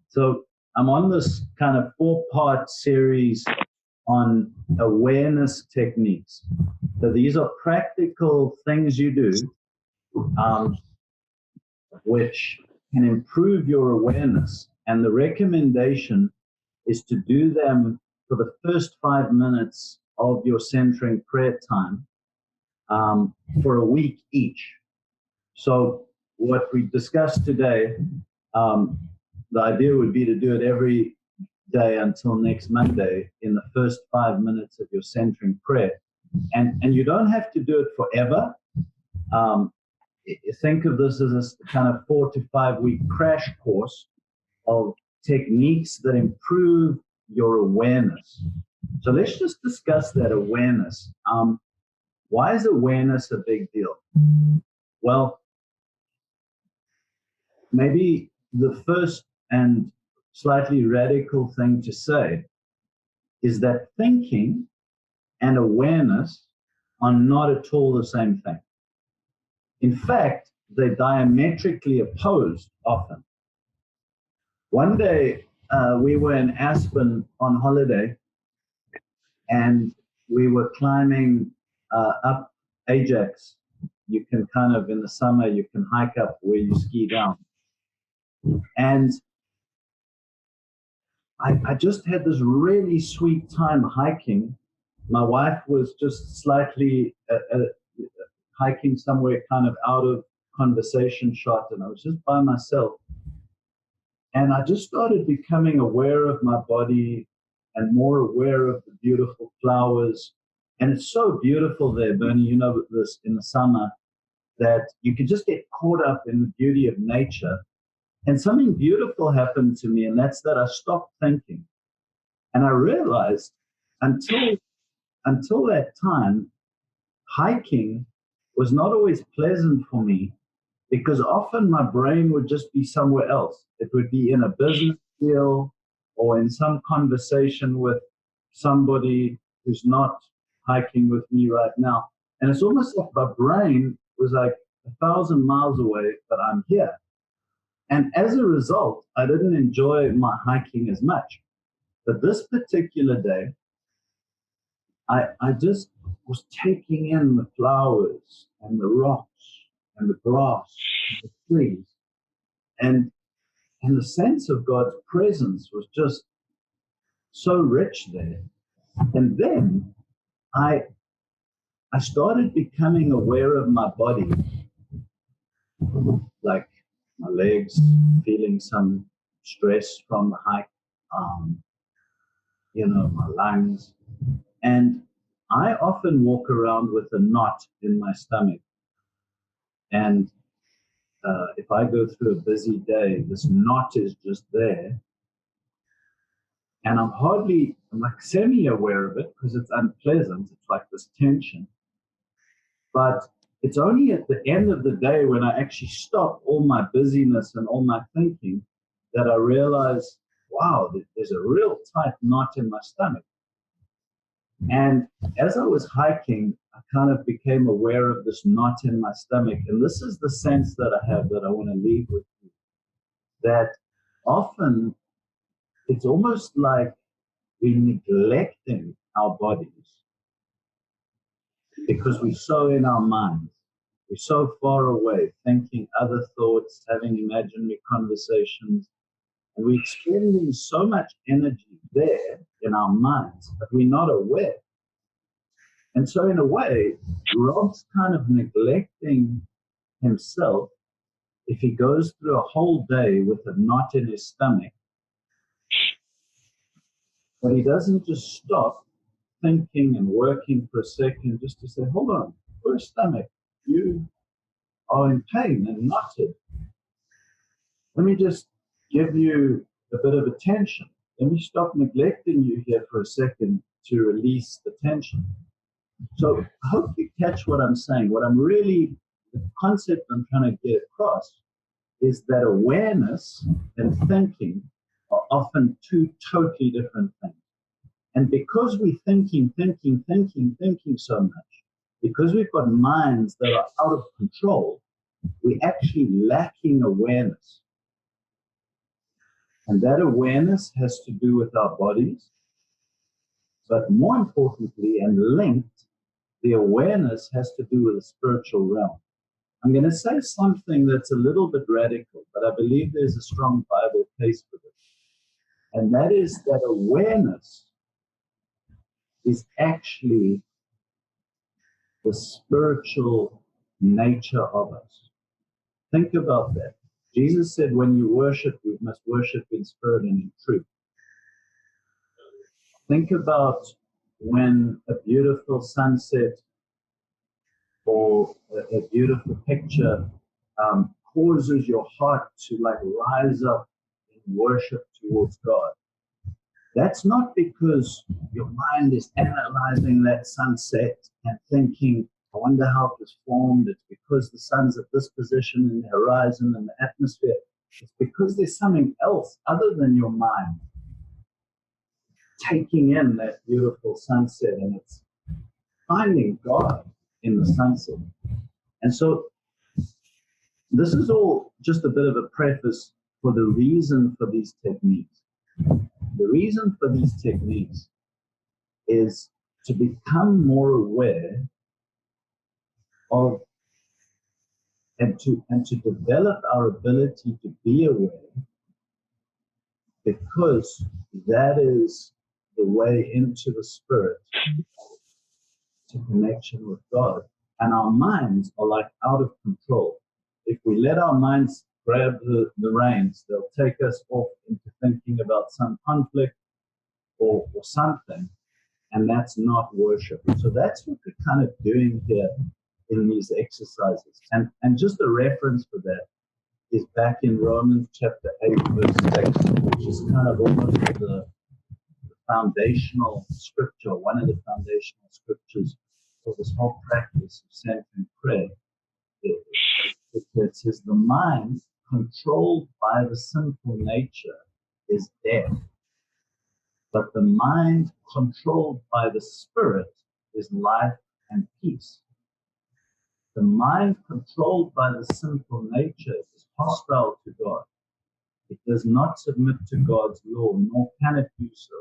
So I'm on this kind of 4-part series on awareness techniques. So these are practical things you do which can improve your awareness. And the recommendation is to do them for the first 5 minutes of your centering prayer time for a week each. So what we discussed today, the idea would be to do it every day until next Monday in the first 5 minutes of your centering prayer. And you don't have to do it forever. Think of this as a kind of 4 to 5 week crash course of techniques that improve your awareness. So let's just discuss that awareness. Why is awareness a big deal? Well, maybe the first and slightly radical thing to say is that thinking and awareness are not at all the same thing. In fact, they're diametrically opposed often. One day, we were in Aspen on holiday, and we were climbing up Ajax. You can kind of, in the summer, you can hike up where you ski down. And I just had this really sweet time hiking. My wife was just slightly hiking somewhere kind of out of conversation shot, and I was just by myself. And I just started becoming aware of my body and more aware of the beautiful flowers. And it's so beautiful there, Bernie, you know this, in the summer, that you can just get caught up in the beauty of nature. And something beautiful happened to me, and that's that I stopped thinking. And I realized until that time, hiking was not always pleasant for me, because often my brain would just be somewhere else. It would be in a business deal or in some conversation with somebody who's not hiking with me right now. And it's almost like my brain was like 1,000 miles away, but I'm here. And as a result, I didn't enjoy my hiking as much. But this particular day, I just was taking in the flowers and the rocks and the grass and the trees. And the sense of God's presence was just so rich there. And then I started becoming aware of my body, like my legs, feeling some stress from the hike, my lungs. And I often walk around with a knot in my stomach. And if I go through a busy day, this knot is just there. And I'm like semi-aware of it because it's unpleasant. It's like this tension. But it's only at the end of the day when I actually stop all my busyness and all my thinking that I realize, wow, there's a real tight knot in my stomach. And as I was hiking, I kind of became aware of this knot in my stomach. And this is the sense that I have that I want to leave with you. That often it's almost like we're neglecting our bodies because we're so in our minds. We're so far away, thinking other thoughts, having imaginary conversations. And we're expending so much energy there in our minds, but we're not aware. And so in a way, Rob's kind of neglecting himself if he goes through a whole day with a knot in his stomach, but he doesn't just stop thinking and working for a second just to say, hold on, poor stomach, you are in pain and knotted. Let me just give you a bit of attention. Let me stop neglecting you here for a second to release the tension. So I hope you catch what I'm saying. The concept I'm trying to get across is that awareness and thinking are often two totally different things. And because we're thinking so much, because we've got minds that are out of control, we're actually lacking awareness. And that awareness has to do with our bodies, but more importantly and linked, the awareness has to do with the spiritual realm. I'm going to say something that's a little bit radical, but I believe there's a strong Bible case for this. And that is that awareness is actually the spiritual nature of us. Think about that. Jesus said, when you worship, you must worship in spirit and in truth. Think about when a beautiful sunset or a beautiful picture causes your heart to like rise up in worship towards God. That's not because your mind is analyzing that sunset and thinking, I wonder how it was formed. It's because the sun's at this position in the horizon and the atmosphere. It's because there's something else other than your mind taking in that beautiful sunset, and it's finding God in the sunset. And so this is all just a bit of a preface for the reason for these techniques. The reason for these techniques is to become more aware of and to develop our ability to be aware, because that is the way into the spirit, to connection with God. And our minds are like out of control. If we let our minds grab the reins, they'll take us off into thinking about some conflict or something, and that's not worship. So that's what we're kind of doing here in these exercises. And just a reference for that is back in Romans chapter 8, verse 6, which is kind of almost the foundational scripture, one of the foundational scriptures for this whole practice of centering prayer. It says, the mind controlled by the sinful nature is death, but the mind controlled by the spirit is life and peace. The mind controlled by the sinful nature is hostile to God. It does not submit to God's law, nor can it do so.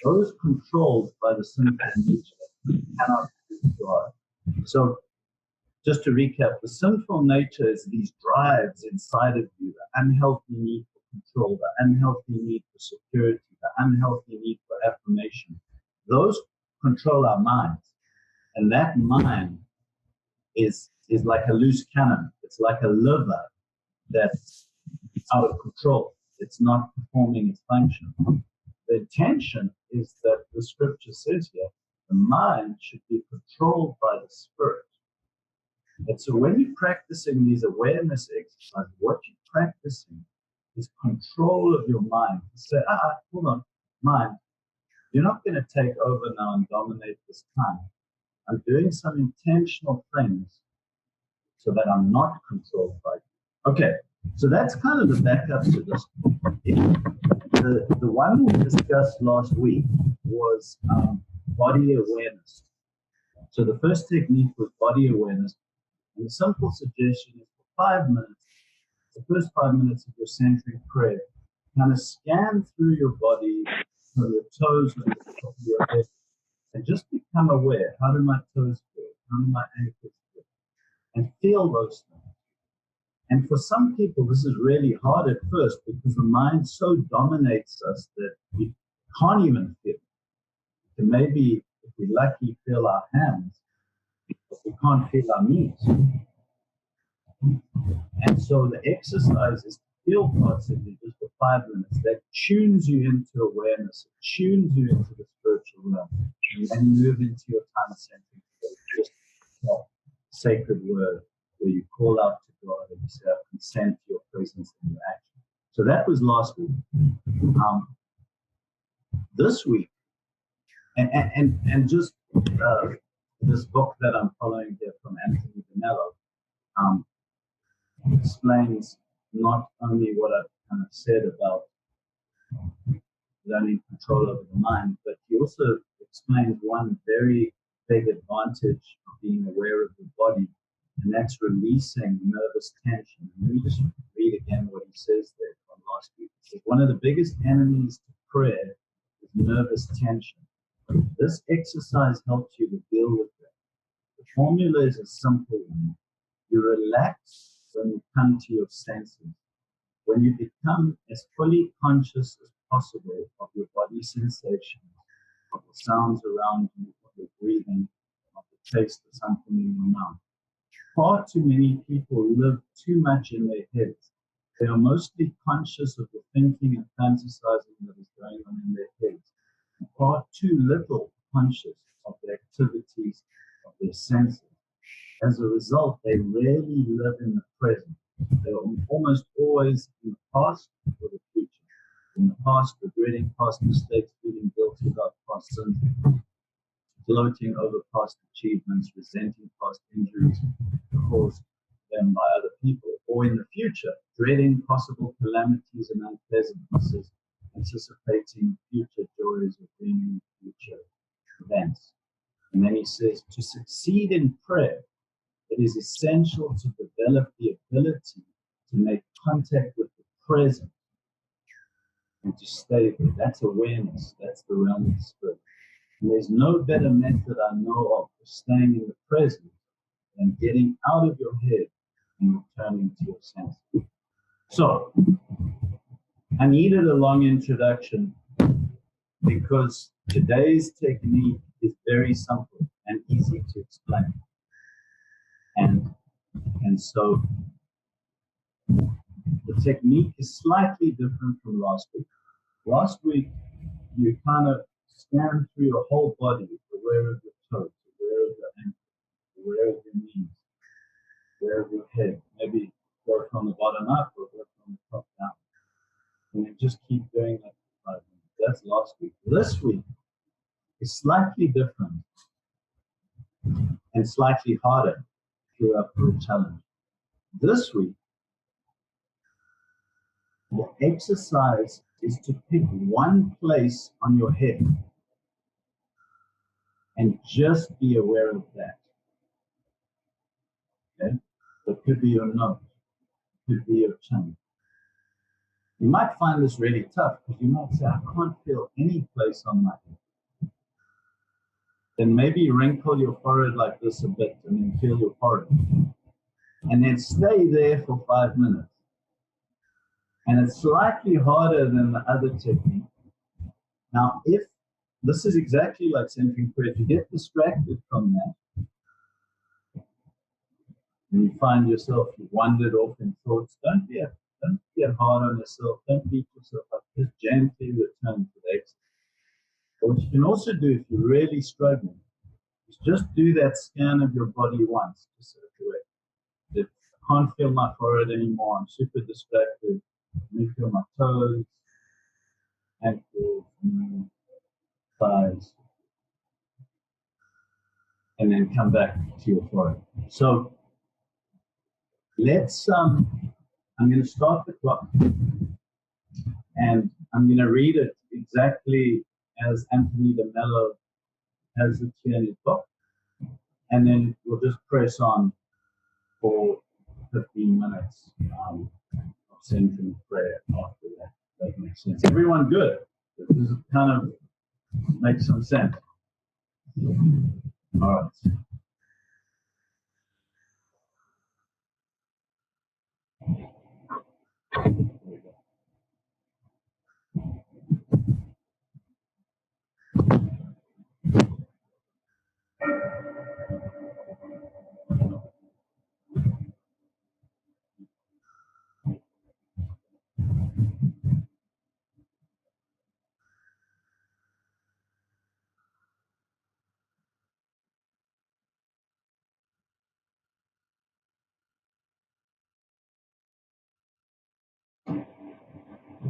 Those controlled by the sinful nature cannot please God. So, just to recap, the sinful nature is these drives inside of you, the unhealthy need for control, the unhealthy need for security, the unhealthy need for affirmation. Those control our minds. And that mind is like a loose cannon. It's like a liver that's out of control. It's not performing its function. The intention is that the scripture says here, the mind should be controlled by the spirit. And so when you're practicing these awareness exercises, what you're practicing is control of your mind. You say, hold on, mind, you're not going to take over now and dominate this time. I'm doing some intentional things so that I'm not controlled by you. Okay, so that's kind of the backup to this. The one we discussed last week was body awareness. So the first technique was body awareness. And the simple suggestion is for 5 minutes, the first 5 minutes of your centering prayer, kind of scan through your body from your toes and the top of your head, and just become aware. How do my toes feel? How do my ankles feel? And feel those things. And for some people, this is really hard at first because the mind so dominates us that we can't even feel. And maybe, if we're lucky, feel our hands, but we can't feel our knees. And so the exercise is to feel parts of you just for 5 minutes. That tunes you into awareness, it tunes you into the spiritual realm, and then you move into your time of centering, just a sacred word where you call out to God and you say, I consent to your presence and your action. So that was last week. This week, and just this book that I'm following here from Anthony De Mello explains not only what I've kind of said about learning control over the mind, but he also explains one very big advantage of being aware of the body, And that's releasing nervous tension. Let me just read again what he says there from last week. He says, one of the biggest enemies to prayer is nervous tension. This exercise helps you to deal with it. The formula is a simple one. You relax when you come to your senses. When you become as fully conscious as possible of your body sensations, of the sounds around you, of your breathing, of the taste of something in your mouth. Far too many people live too much in their heads. They are mostly conscious of the thinking and fantasizing that is going on in their heads. Far too little conscious of the activities of their senses. As a result, they rarely live in the present. They are almost always in the past or the future. In the past, regretting past mistakes, feeling guilty about past sins, gloating over past achievements, resenting past injuries caused them by other people, or in the future, dreading possible calamities and unpleasantnesses, anticipating future joys or dreaming future events. And then he says, to succeed in prayer, it is essential to develop the ability to make contact with the present and to stay there. That's awareness. That's the realm of spirit. And there's no better method I know of for staying in the present than getting out of your head and returning to your senses. So, I needed a long introduction because today's technique is very simple and easy to explain. And so the technique is slightly different from last week. Last week, you kind of scan through your whole body, aware of your toes, aware of your ankles, aware of your knees, aware of your head. Maybe work from the bottom up or work from the top down. And then just keep doing that for 5 minutes. That's last week. This week is slightly different and slightly harder if you're up for a challenge. This week, the exercise is to pick one place on your head and just be aware of that. Okay? So it could be your nose, it could be your chin. You might find this really tough because you might say, I can't feel any place on my head. Then maybe wrinkle your forehead like this a bit and then feel your forehead. And then stay there for 5 minutes. And it's slightly harder than the other technique. Now, if this is exactly like centering prayer, if you get distracted from that, and you find yourself, you've wandered off in thoughts, don't get hard on yourself, don't beat yourself up, just gently return to the exercise. But what you can also do if you're really struggling is just do that scan of your body once, just sort of away. If I can't feel my forehead anymore, I'm super distracted, let me feel my toes, ankles, thighs, and then come back to your forehead. So let's, I'm going to start the clock and I'm going to read it exactly as Anthony De Mello has it here in his book. And then we'll just press on for 15 minutes of centering prayer after that. That makes sense. Everyone good? Does it kind of make some sense? All right.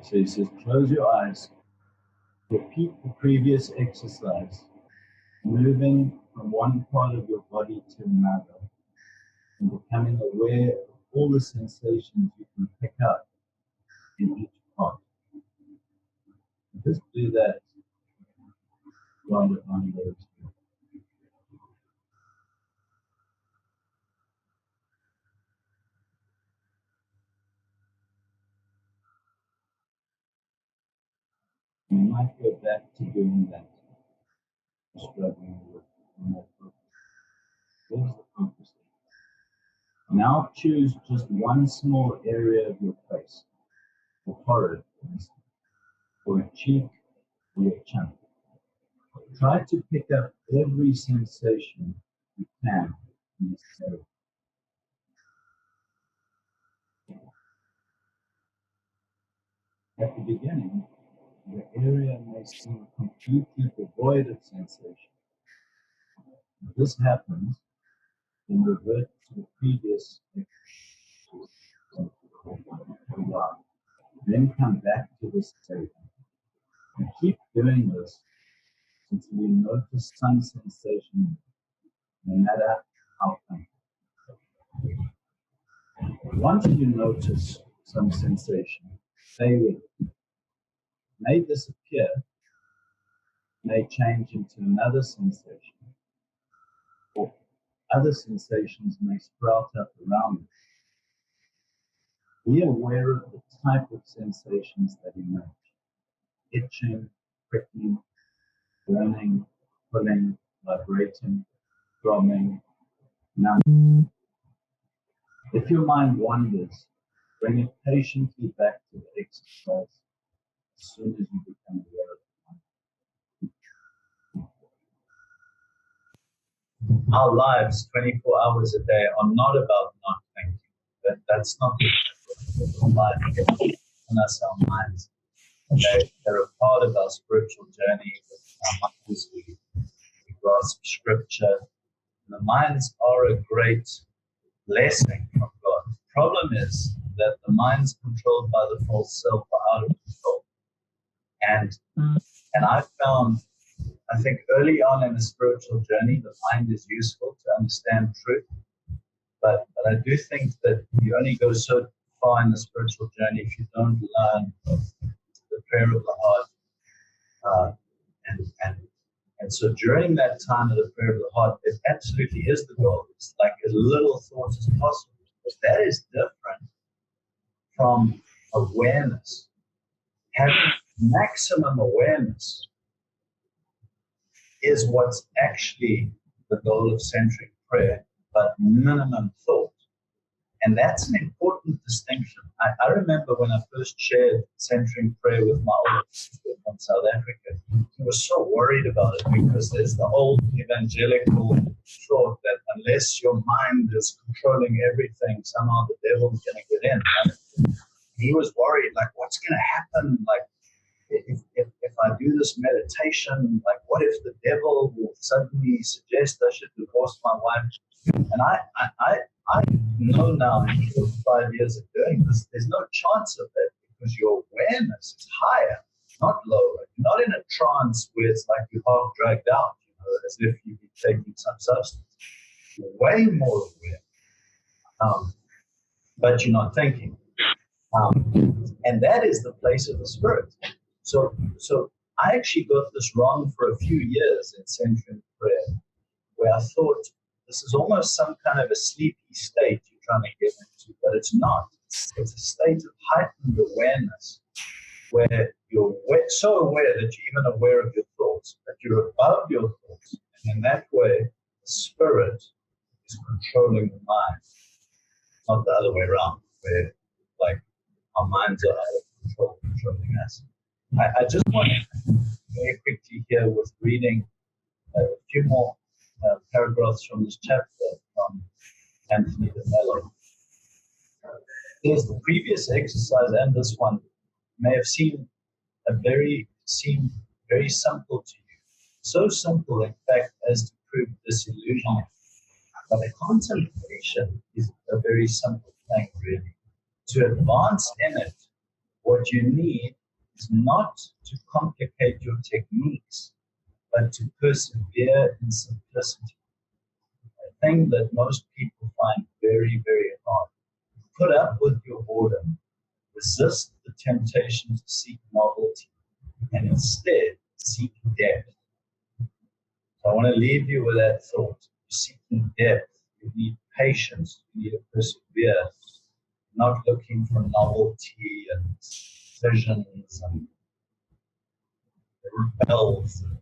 So he says, close your eyes. Repeat the previous exercise, moving from one part of your body to another and becoming aware of all the sensations you can pick up in each part. Just do that while the mind goes. You might go back to doing that, struggling with more focus. Here's the focus. Now choose just one small area of your face, your forehead, for instance, or a cheek, or your chin. Try to pick up every sensation you can in this area. At the beginning, the area may seem completely devoid of sensation. If this happens, then revert to the previous exercise. Then come back to this area. And keep doing this until you notice some sensation, no matter how faint. Once you notice some sensation, stay with it. May disappear, may change into another sensation, or other sensations may sprout up around it. Be aware of the type of sensations that emerge: itching, pricking, burning, pulling, vibrating, throbbing, numbing. If your mind wanders, bring it patiently back to the exercise as soon as you become aware of it. Our lives, 24 hours a day, are not about not thinking. That's not the life. In us, our minds. They're a part of our spiritual journey. Our minds, we grasp scripture. And the minds are a great blessing from God. The problem is that the minds controlled by the false self are out of control. And I found, I think early on in the spiritual journey, the mind is useful to understand truth. But I do think that you only go so far in the spiritual journey if you don't learn the prayer of the heart. And so during that time of the prayer of the heart, it absolutely is the goal. It's like as little thought as possible. But that is different from awareness. Having maximum awareness is what's actually the goal of centering prayer, but minimum thought. And that's an important distinction. I remember when I first shared centering prayer with my older sister from South Africa, he was so worried about it because there's the old evangelical thought that unless your mind is controlling everything, somehow the devil's going to get in. And he was worried, like, what's going to happen? Like, if I do this meditation, like, what if the devil will suddenly suggest I should divorce my wife? And I know now, in 5 years of doing this, there's no chance of that because your awareness is higher, not lower. You're not in a trance where it's like you're half dragged out, as if you've been taking some substance. You're way more aware, but you're not thinking. And that is the place of the spirit. So I actually got this wrong for a few years in centering prayer, where I thought this is almost some kind of a sleepy state you're trying to get into, but it's not. It's a state of heightened awareness where you're so aware that you're even aware of your thoughts, that you're above your thoughts. And in that way, the spirit is controlling the mind, not the other way around, where like our minds are out of control, controlling us. I just want to very quickly here with reading a few more paragraphs from this chapter from Anthony De Mello. There's the previous exercise and this one may have seemed very simple to you. So simple, in fact, as to prove disillusionment. But the contemplation is a very simple thing, really. To advance in it, what you need is not to complicate your techniques, but to persevere in simplicity. A thing that most people find very, very hard. Put up with your boredom, resist the temptation to seek novelty, and instead seek depth. So I want to leave you with that thought. You're seeking depth. You need patience. You need to persevere. Not looking for novelty and visions and bells and